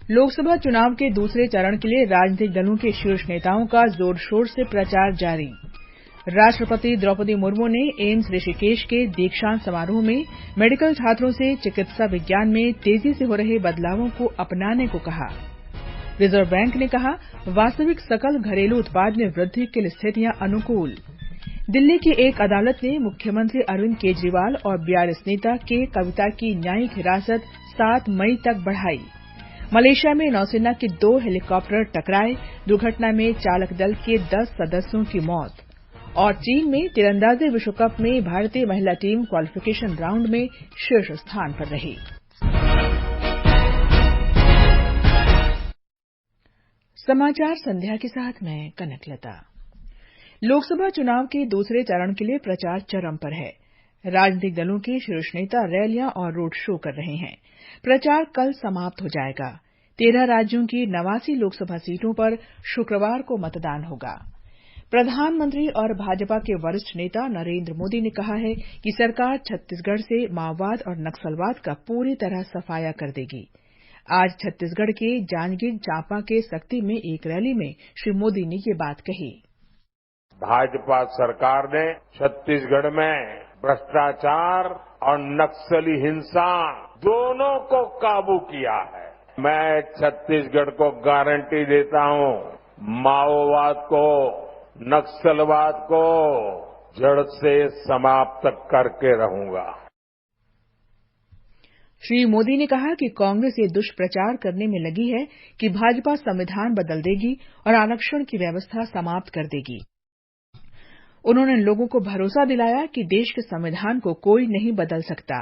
लोकसभा चुनाव के दूसरे चरण के लिए राजनीतिक दलों के शीर्ष नेताओं का जोर शोर से प्रचार जारी। राष्ट्रपति द्रौपदी मुर्मू ने एम्स ऋषिकेश के दीक्षांत समारोह में मेडिकल छात्रों से चिकित्सा विज्ञान में तेजी से हो रहे बदलावों को अपनाने को कहा। रिजर्व बैंक ने कहा, वास्तविक सकल घरेलू उत्पाद में वृद्धि के लिए स्थितियां अनुकूल। दिल्ली की एक अदालत ने मुख्यमंत्री अरविंद केजरीवाल और बीआरएस नेता के कविता की न्यायिक हिरासत 7 मई तक बढ़ाई। मलेशिया में नौसेना के 2 हेलीकॉप्टर टकराए, दुर्घटना में चालक दल के 10 सदस्यों की मौत। और चीन में तीरंदाजी विश्व कप में भारतीय महिला टीम क्वालिफिकेशन राउंड में शीर्ष स्थान पर रही। समाचार संध्या के साथ मैं कनकलता। लोकसभा चुनाव के दूसरे चरण के लिए प्रचार चरम पर है। राजनीतिक दलों के शीर्ष नेता रैलियां और रोड शो कर रहे हैं। प्रचार कल समाप्त हो जाएगा। 13 राज्यों की 89 लोकसभा सीटों पर शुक्रवार को मतदान होगा। प्रधानमंत्री और भाजपा के वरिष्ठ नेता नरेंद्र मोदी ने कहा है कि सरकार छत्तीसगढ़ से माओवाद और नक्सलवाद का पूरी तरह सफाया कर देगी। आज छत्तीसगढ़ के जांजगीर चांपा के सक्ती में एक रैली में श्री मोदी ने ये बात कही। भाजपा सरकार ने छत्तीसगढ़ में भ्रष्टाचार और नक्सली हिंसा दोनों को काबू किया है। मैं छत्तीसगढ़ को गारंटी देता हूं, माओवाद को, नक्सलवाद को जड़ से समाप्त करके रहूंगा। श्री मोदी ने कहा कि कांग्रेस ये दुष्प्रचार करने में लगी है कि भाजपा संविधान बदल देगी और आरक्षण की व्यवस्था समाप्त कर देगी। उन्होंने लोगों को भरोसा दिलाया कि देश के संविधान को कोई नहीं बदल सकता।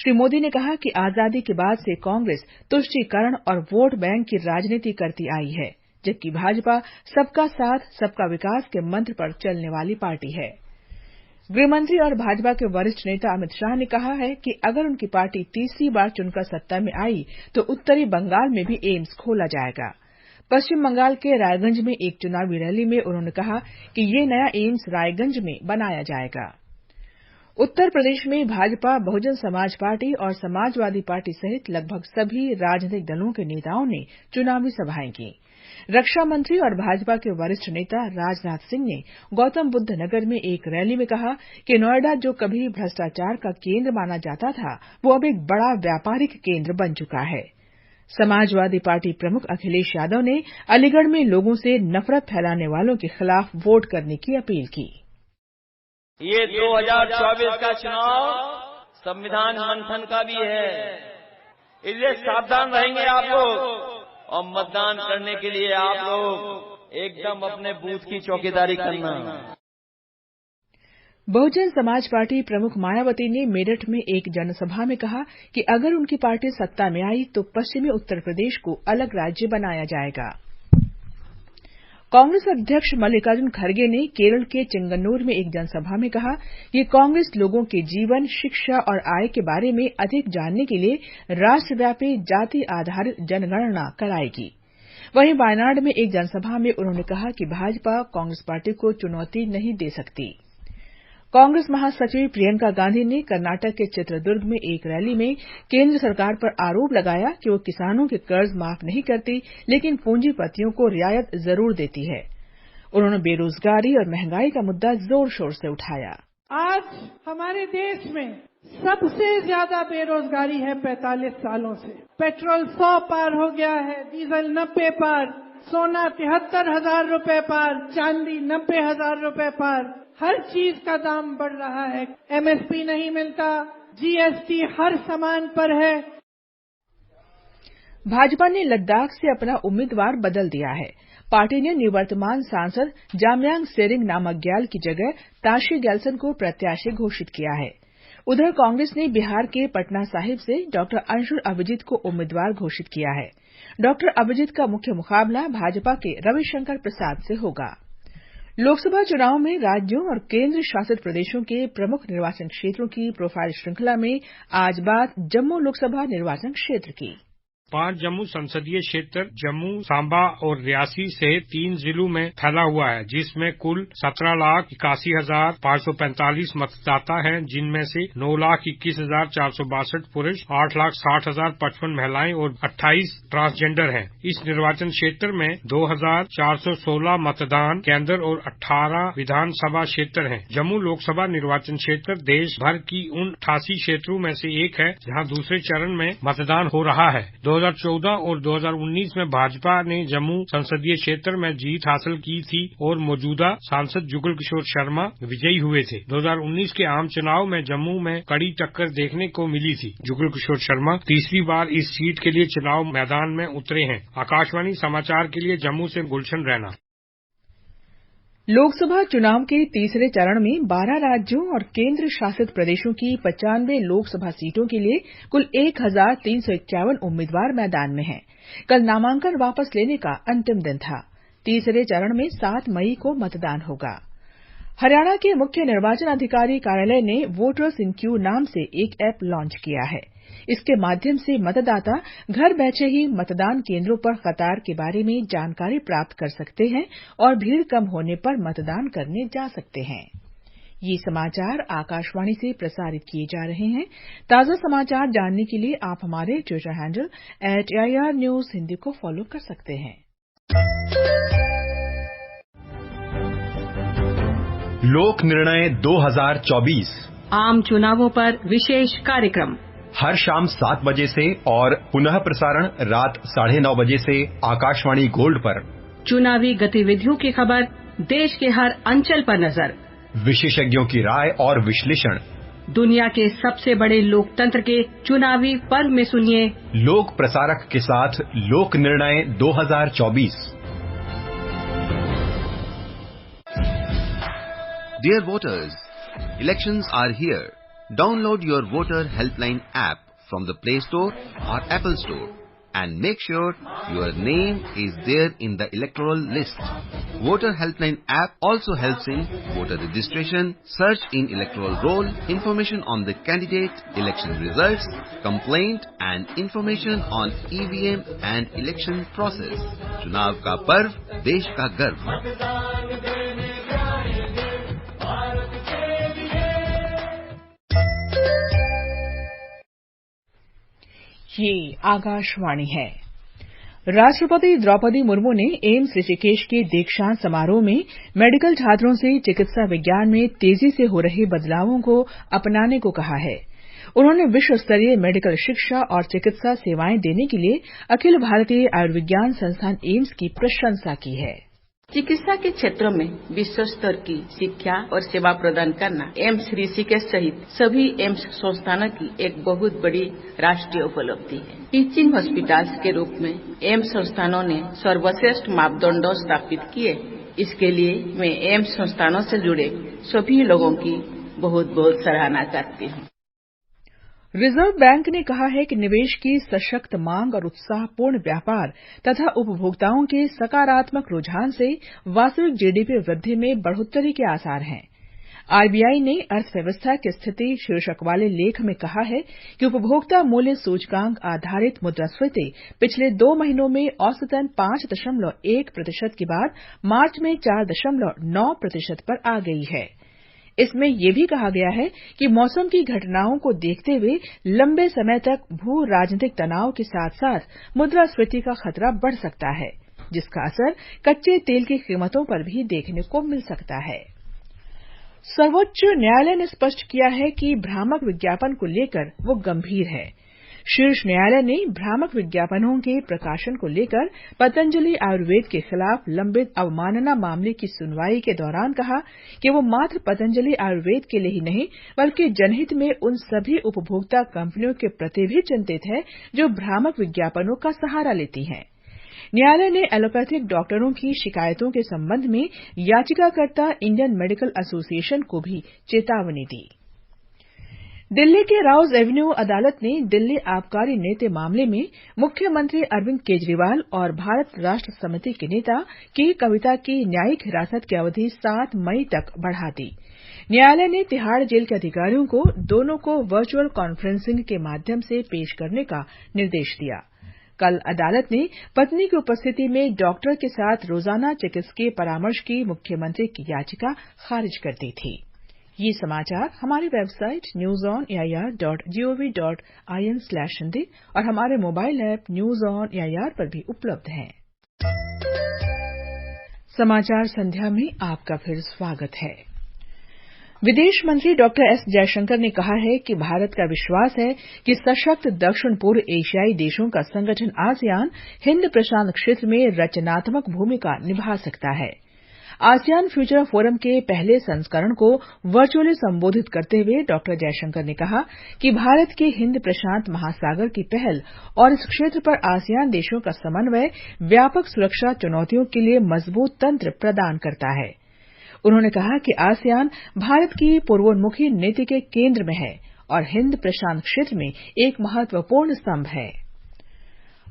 श्री मोदी ने कहा कि आजादी के बाद से कांग्रेस तुष्टीकरण और वोट बैंक की राजनीति करती आई है, जबकि भाजपा सबका साथ सबका विकास के मंत्र पर चलने वाली पार्टी है। गृहमंत्री और भाजपा के वरिष्ठ नेता अमित शाह ने कहा है कि अगर उनकी पार्टी तीसरी बार चुनकर सत्ता में आई तो उत्तरी बंगाल में भी एम्स खोला जाएगा। पश्चिम बंगाल के रायगंज में एक चुनावी रैली में उन्होंने कहा कि ये नया एम्स रायगंज में बनाया जाएगा। उत्तर प्रदेश में भाजपा, बहुजन समाज पार्टी और समाजवादी पार्टी सहित लगभग सभी राजनीतिक दलों के नेताओं ने चुनावी सभाएं की। रक्षा मंत्री और भाजपा के वरिष्ठ नेता राजनाथ सिंह ने गौतम बुद्ध नगर में एक रैली में कहा कि नोएडा जो कभी भ्रष्टाचार का केंद्र माना जाता था, वो अब एक बड़ा व्यापारिक केंद्र बन चुका है। समाजवादी पार्टी प्रमुख अखिलेश यादव ने अलीगढ़ में लोगों से नफरत फैलाने वालों के खिलाफ वोट करने की अपील की। ये 2024 का चुनाव संविधान मंथन का भी है, इसलिए सावधान रहेंगे आप लोग और मतदान करने के लिए आप लोग एकदम अपने बूथ की चौकीदारी करना। बहुजन समाज पार्टी प्रमुख मायावती ने मेरठ में एक जनसभा में कहा कि अगर उनकी पार्टी सत्ता में आई तो पश्चिमी उत्तर प्रदेश को अलग राज्य बनाया जाएगा। कांग्रेस अध्यक्ष मल्लिकार्जुन खड़गे ने केरल के चिंगन्नूर में एक जनसभा में कहा कि कांग्रेस लोगों के जीवन, शिक्षा और आय के बारे में अधिक जानने के लिए राष्ट्रव्यापी जाति आधारित जनगणना कराएगी। वहीं वायनाड में एक जनसभा में उन्होंने कहा कि भाजपा कांग्रेस पार्टी को चुनौती नहीं दे सकती। कांग्रेस महासचिव प्रियंका गांधी ने कर्नाटक के चित्रदुर्ग में एक रैली में केंद्र सरकार पर आरोप लगाया कि वो किसानों के कर्ज माफ नहीं करती, लेकिन पूंजीपतियों को रियायत जरूर देती है। उन्होंने बेरोजगारी और महंगाई का मुद्दा जोर शोर से उठाया। आज हमारे देश में सबसे ज्यादा बेरोजगारी है 45 सालों से। पेट्रोल 100 पार हो गया है, डीजल 90 पार, सोना 73,000 रुपए पार, चांदी 90,000 रुपए पार। हर चीज का दाम बढ़ रहा है, एमएसपी नहीं मिलता, जीएसटी हर सामान पर है। भाजपा ने लद्दाख से अपना उम्मीदवार बदल दिया है। पार्टी ने निवर्तमान सांसद जामयांग सेरिंग नामग्याल की जगह ताशी गैल्सन को प्रत्याशी घोषित किया है। उधर कांग्रेस ने बिहार के पटना साहिब से डॉक्टर अंशुल अभिजीत को उम्मीदवार घोषित किया है। डॉक्टर अभिजीत का मुख्य मुकाबला भाजपा के रविशंकर प्रसाद से होगा। लोकसभा चुनाव में राज्यों और केंद्र शासित प्रदेशों के प्रमुख निर्वाचन क्षेत्रों की प्रोफाइल श्रृंखला में आज बात जम्मू लोकसभा निर्वाचन क्षेत्र की। 5 जम्मू संसदीय क्षेत्र जम्मू, सांबा और रियासी से 3 जिलों में फैला हुआ है, जिसमें कुल 17,81,545 मतदाता हैं, जिनमें से 9,21,462 पुरुष, 8,60,055 महिलाएं और 28 ट्रांसजेंडर हैं। इस निर्वाचन क्षेत्र में 2,416 मतदान केंद्र और 18 विधानसभा क्षेत्र हैं। जम्मू लोकसभा निर्वाचन क्षेत्र देश भर की उन 88 क्षेत्रों में से एक है जहां दूसरे चरण में मतदान हो रहा है। 2014 और 2019 में भाजपा ने जम्मू संसदीय क्षेत्र में जीत हासिल की थी और मौजूदा सांसद जुगल किशोर शर्मा विजयी हुए थे। 2019 के आम चुनाव में जम्मू में कड़ी टक्कर देखने को मिली थी। जुगल किशोर शर्मा तीसरी बार इस सीट के लिए चुनाव मैदान में उतरे हैं। आकाशवाणी समाचार के लिए जम्मू से गुलशन रैना। लोकसभा चुनाव के तीसरे चरण में 12 राज्यों और केंद्र शासित प्रदेशों की 95 लोकसभा सीटों के लिए कुल 1,351 उम्मीदवार मैदान में हैं। कल नामांकन वापस लेने का अंतिम दिन था। तीसरे चरण में 7 मई को मतदान होगा। हरियाणा के मुख्य निर्वाचन अधिकारी कार्यालय ने वोटर्स इन क्यू नाम से एक ऐप लॉन्च किया है। इसके माध्यम से मतदाता घर बैठे ही मतदान केंद्रों पर कतार के बारे में जानकारी प्राप्त कर सकते हैं और भीड़ कम होने पर मतदान करने जा सकते हैं। ये समाचार आकाशवाणी से प्रसारित किए जा रहे हैं। ताजा समाचार जानने के लिए आप हमारे Twitter handle @AIR News Hindi को फॉलो कर सकते हैं। लोक निर्णय 2024 आम चुनावों पर विशेष कार्यक्रम हर शाम 7 बजे से और पुनः प्रसारण रात 9:30 बजे से आकाशवाणी गोल्ड पर। चुनावी गतिविधियों की खबर, देश के हर अंचल पर नजर, विशेषज्ञों की राय और विश्लेषण। दुनिया के सबसे बड़े लोकतंत्र के चुनावी पर्व में सुनिए लोक प्रसारक के साथ लोक निर्णय 2024। Dear voters, elections are here. Download your voter helpline app from the Play Store or Apple Store and make sure your name is there in the electoral list. Voter helpline app also helps in voter registration, search in electoral roll, information on the candidate, election results, complaint and information on EVM and election process. चुनाव का पर्व, देश का गर्व। ये आकाशवाणी है। राष्ट्रपति द्रौपदी मुर्मू ने एम्स ऋषिकेश के दीक्षांत समारोह में मेडिकल छात्रों से चिकित्सा विज्ञान में तेजी से हो रहे बदलावों को अपनाने को कहा है। उन्होंने विश्व स्तरीय मेडिकल शिक्षा और चिकित्सा सेवाएं देने के लिए अखिल भारतीय आयुर्विज्ञान संस्थान एम्स की प्रशंसा की है। चिकित्सा के क्षेत्रों में विश्व स्तर की शिक्षा और सेवा प्रदान करना एम्स ऋषिकेश सहित सभी एम्स संस्थानों की एक बहुत बड़ी राष्ट्रीय उपलब्धि है। टीचिंग हॉस्पिटल्स के रूप में एम्स संस्थानों ने सर्वश्रेष्ठ मापदंडों स्थापित किए। इसके लिए मैं एम्स संस्थानों से जुड़े सभी लोगों की बहुत बहुत सराहना करती हूँ। रिजर्व बैंक ने कहा है कि निवेश की सशक्त मांग और उत्साहपूर्ण व्यापार तथा उपभोक्ताओं के सकारात्मक रुझान से वास्तविक जीडीपी वृद्धि में बढ़ोतरी के आसार हैं। आरबीआई ने अर्थव्यवस्था की स्थिति शीर्षक वाले लेख में कहा है कि उपभोक्ता मूल्य सूचकांक आधारित मुद्रास्फीति पिछले 2 महीनों में औसतन 5.1% के बाद मार्च में 4.9% पर आ गई है। इसमें यह भी कहा गया है कि मौसम की घटनाओं को देखते हुए लंबे समय तक भू राजनीतिक तनाव के साथ साथ मुद्रास्फीति का खतरा बढ़ सकता है, जिसका असर कच्चे तेल की कीमतों पर भी देखने को मिल सकता है। सर्वोच्च न्यायालय ने स्पष्ट किया है कि भ्रामक विज्ञापन को लेकर वो गंभीर है। शीर्ष न्यायालय ने भ्रामक विज्ञापनों के प्रकाशन को लेकर पतंजलि आयुर्वेद के खिलाफ लंबित अवमानना मामले की सुनवाई के दौरान कहा कि वो मात्र पतंजलि आयुर्वेद के लिए ही नहीं बल्कि जनहित में उन सभी उपभोक्ता कंपनियों के प्रति भी चिंतित है जो भ्रामक विज्ञापनों का सहारा लेती हैं। न्यायालय ने एलोपैथिक डॉक्टरों की शिकायतों के संबंध में याचिकाकर्ता इंडियन मेडिकल एसोसिएशन को भी चेतावनी दी। दिल्ली के राउज एवेन्यू अदालत ने दिल्ली आबकारी नीति मामले में मुख्यमंत्री अरविंद केजरीवाल और भारत राष्ट्र समिति के नेता के कविता की न्यायिक हिरासत की अवधि 7 मई तक बढ़ा दी। न्यायालय ने तिहाड़ जेल के अधिकारियों को दोनों को वर्चुअल कॉन्फ्रेंसिंग के माध्यम से पेश करने का निर्देश दिया। कल अदालत ने पत्नी की उपस्थिति में डॉक्टर के साथ रोजाना चिकित्सकीय परामर्श की मुख्यमंत्री की याचिका खारिज कर दी थी। ये समाचार हमारी वेबसाइट newsonair.gov.in/हिंदी और हमारे mobile app news on AIR पर भी उपलब्ध हैं। समाचार संध्या में आपका फिर स्वागत है। विदेश मंत्री डॉक्टर एस जयशंकर ने कहा है कि भारत का विश्वास है कि सशक्त दक्षिण पूर्व एशियाई देशों का संगठन आसियान हिंद प्रशांत क्षेत्र में रचनात्मक भूमिका निभा सकता है। आसियान फ्यूचर फोरम के पहले संस्करण को वर्चुअली संबोधित करते हुए डॉक्टर जयशंकर ने कहा कि भारत की हिंद प्रशांत महासागर की पहल और इस क्षेत्र पर आसियान देशों का समन्वय व्यापक सुरक्षा चुनौतियों के लिए मजबूत तंत्र प्रदान करता है। उन्होंने कहा कि आसियान भारत की पूर्वोन्मुखी नीति के केंद्र में है और हिंद प्रशांत क्षेत्र में एक महत्वपूर्ण स्तंभ है।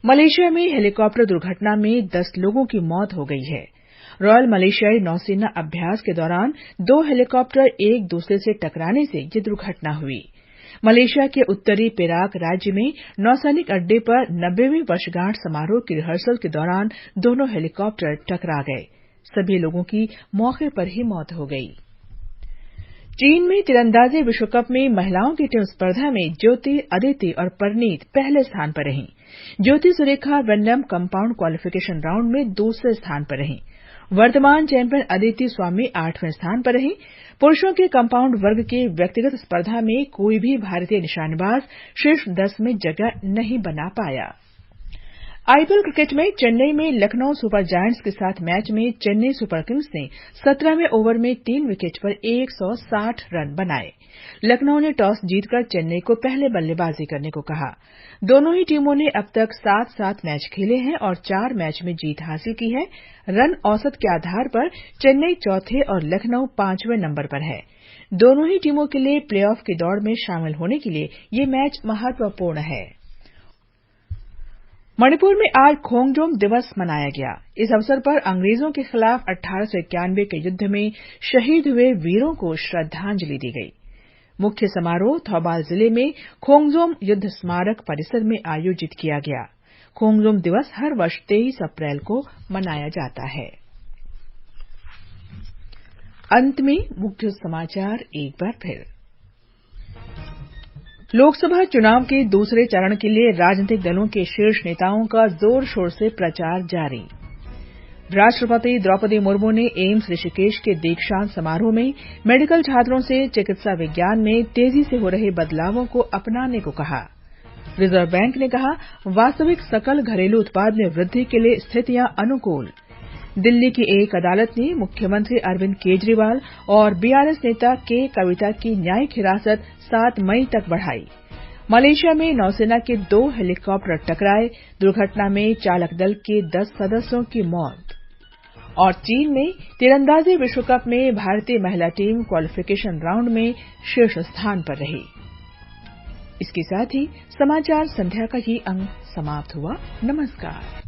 मलेशिया में हेलीकॉप्टर दुर्घटना में 10 लोगों की मौत हो गई है। रॉयल मलेशियाई नौसेना अभ्यास के दौरान 2 हेलीकॉप्टर एक दूसरे से टकराने से ये दुर्घटना हुई। मलेशिया के उत्तरी पेराक राज्य में नौसैनिक अड्डे पर 90वीं वर्षगांठ समारोह की रिहर्सल के दौरान दोनों हेलीकॉप्टर टकरा गए। सभी लोगों की मौके पर ही मौत हो गई। चीन में तीरंदाजी विश्व कप में महिलाओं की टीम स्पर्धा में ज्योति, अदिति और परनीत पहले स्थान पर रहीं। Jyoti Surekha random compound qualification round में दूसरे स्थान पर रहीं। वर्तमान चैंपियन अदिति स्वामी 8वें स्थान पर रही। पुरुषों के कंपाउंड वर्ग की व्यक्तिगत स्पर्धा में कोई भी भारतीय निशानेबाज शीर्ष 10 में जगह नहीं बना पाया। आईपीएल क्रिकेट में चेन्नई में लखनऊ सुपर जायंट्स के साथ मैच में चेन्नई सुपर किंग्स ने 17वें ओवर में 3 विकेट पर 160 रन बनाए। लखनऊ ने टॉस जीतकर चेन्नई को पहले बल्लेबाजी करने को कहा। दोनों ही टीमों ने अब तक 7-7 मैच खेले हैं और 4 मैच में जीत हासिल की है। रन औसत के आधार पर चेन्नई चौथे और लखनऊ 5वें नंबर पर है। दोनों ही टीमों के लिए प्लेऑफ की दौड़ में शामिल होने के लिए ये मैच महत्वपूर्ण है। मणिपुर में आज खोंगजोम दिवस मनाया गया। इस अवसर पर अंग्रेजों के खिलाफ 1891 के युद्ध में शहीद हुए वीरों को श्रद्धांजलि दी गई। मुख्य समारोह थौबाल जिले में खोंगजोम युद्ध स्मारक परिसर में आयोजित किया गया। खोंगजोम दिवस हर वर्ष 23 अप्रैल को मनाया जाता है। अंत में मुख्य समाचार एक बार फिर। लोकसभा चुनाव के दूसरे चरण के लिए राजनीतिक दलों के शीर्ष नेताओं का जोर शोर से प्रचार जारी। राष्ट्रपति द्रौपदी मुर्मू ने एम्स ऋषिकेश के दीक्षांत समारोह में मेडिकल छात्रों से चिकित्सा विज्ञान में तेजी से हो रहे बदलावों को अपनाने को कहा। रिजर्व बैंक ने कहा, वास्तविक सकल घरेलू उत्पाद में वृद्धि के लिए स्थितियां अनुकूल। दिल्ली की एक अदालत ने मुख्यमंत्री अरविंद केजरीवाल और बीआरएस नेता के कविता की न्यायिक हिरासत 7 मई तक बढ़ाई। मलेशिया में नौसेना के 2 हेलीकॉप्टर टकराए, दुर्घटना में चालक दल के 10 सदस्यों की मौत। और चीन में तीरंदाजी विश्व कप में भारतीय महिला टीम क्वालिफिकेशन राउंड में शीर्ष स्थान पर रही। इसके साथ ही समाचार संध्या का ये अंक समाप्त हुआ। नमस्कार।